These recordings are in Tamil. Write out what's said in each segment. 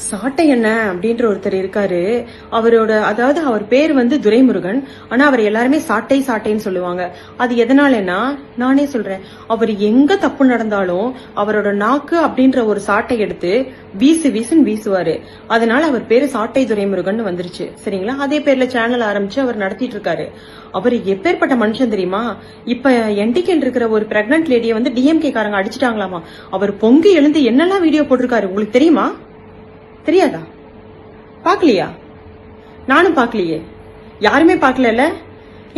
சாட்டை என்ன அப்படின்ற ஒருத்தர் இருக்காரு. அதாவது அவர் பேர் வந்து துரைமுருகன். ஆனா அவர் எல்லாருமே சாட்டை சாட்டைன்னு சொல்லுவாங்க. அது எதனாலன்னா, நானே சொல்றேன், அவர் எங்க தப்பு நடந்தாலும் அவரோட நாக்கு அப்படின்ற ஒரு சாட்டை எடுத்து வீசுன்னு வீசுவாரு. அதனால அவர் பேரு சாட்டை துரைமுருகன் வந்துருச்சு. சரிங்களா? அதே பேர்ல சேனல் ஆரம்பிச்சு அவர் நடத்திட்டு இருக்காரு. அவர் எப்பேற்பட்ட மனுஷன் தெரியுமா? இப்ப என்டிகேல் இருக்கிற ஒரு பிரெக்னன்ட் லேடியை வந்து டிஎம்கே காரங்க அடிச்சுட்டாங்களாமா. அவர் பொங்கி எழுந்து என்னெல்லாம் வீடியோ போட்டிருக்காரு உங்களுக்கு தெரியுமா? தெரியாதா? பாக்கலையா? நானும் பாக்கலையே. யாருமே பாக்கல.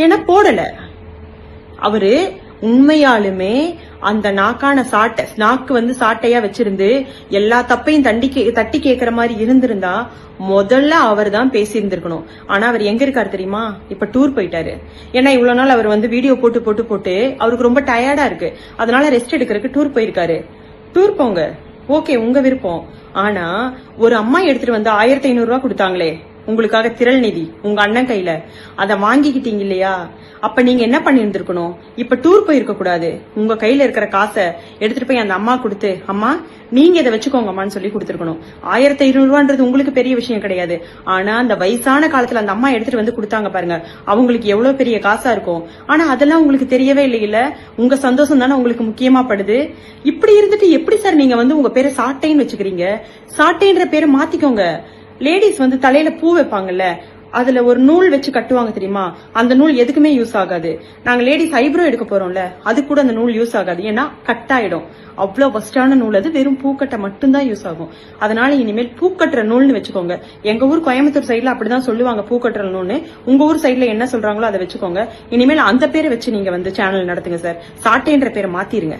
ஏன்னா போடல. அவரு உண்மையாலுமே அந்த நாக்கு வந்து சாட்டையா வச்சிருந்து எல்லா தப்பையும் தட்டி கேட்கிற மாதிரி இருந்திருந்தா முதல்ல அவர் தான் பேசி இருந்திருக்கணும். ஆனா அவர் எங்க இருக்காரு தெரியுமா? இப்ப டூர் போயிட்டாரு. ஏன்னா இவ்வளவு நாள் அவர் வந்து வீடியோ போட்டு அவருக்கு ரொம்ப டயர்டா இருக்கு. அதனால ரெஸ்ட் எடுக்கிறதுக்கு டூர் போயிருக்காரு. டூர் போங்க, ஓகே, உங்க விருப்பம். ஆனா ஒரு அம்மா எடுத்துட்டு வந்து 1500 ரூபாய் கொடுத்தாங்களே உங்களுக்காக திரள் நிதி உங்க அண்ணன் கையில, அத வாங்கிக்கிட்டீங்க இல்லையா? அப்ப நீங்க என்ன பண்ணி இருந்திருக்கணும்? இப்ப டூர் போயிருக்க கூடாது. உங்க கையில இருக்கிற காசை எடுத்துட்டு போய் அந்த அம்மா கொடுத்து, அம்மா நீங்க இதை வச்சுக்கோங்கம்மான்னு சொல்லி கொடுத்துருக்கணும். 1500 ரூபான்றது உங்களுக்கு பெரிய விஷயம் கிடையாது. ஆனா அந்த வயசான காலத்துல அந்த அம்மா எடுத்துட்டு வந்து கொடுத்தாங்க பாருங்க, அவங்களுக்கு எவ்வளவு பெரிய காசா இருக்கும். ஆனா அதெல்லாம் உங்களுக்கு தெரியவே இல்லையில. உங்க சந்தோஷம் தானே உங்களுக்கு முக்கியமா படுது. இப்படி இருந்துட்டு எப்படி சார் நீங்க வந்து உங்க பேரை சாட்டைன்னு வச்சுக்கிறீங்க? சாட்டைன்ற பேரை மாத்திக்கோங்க. லேடிஸ் வந்து தலையில பூ வைப்பாங்கல்ல, அதுல ஒரு நூல் வச்சு கட்டுவாங்க தெரியுமா? அந்த நூல் எதுக்குமே யூஸ் ஆகாது. நாங்க லேடிஸ் ஐப்ரோ எடுக்க போறோம்ல, அது கூட அந்த நூல் யூஸ் ஆகாது. ஏன்னா கட் ஆயிடும். அவ்வளவு ஃபர்ஸ்டான நூல் அது. வெறும் பூக்கட்டை மட்டும்தான் யூஸ் ஆகும். அதனால இனிமேல் பூக்கட்டுற நூல்னு வச்சுக்கோங்க. எங்க ஊர் கோயம்புத்தூர் சைட்ல அப்படிதான் சொல்லுவாங்க, பூக்கட்டுற நூல்னு. உங்க ஊர் சைட்ல என்ன சொல்றாங்களோ அதை வச்சுக்கோங்க. இனிமேல் அந்த பேரை வச்சு நீங்க வந்து சேனல் நடத்துங்க சார். சாட்டைன்ற பேரை மாத்திருங்க.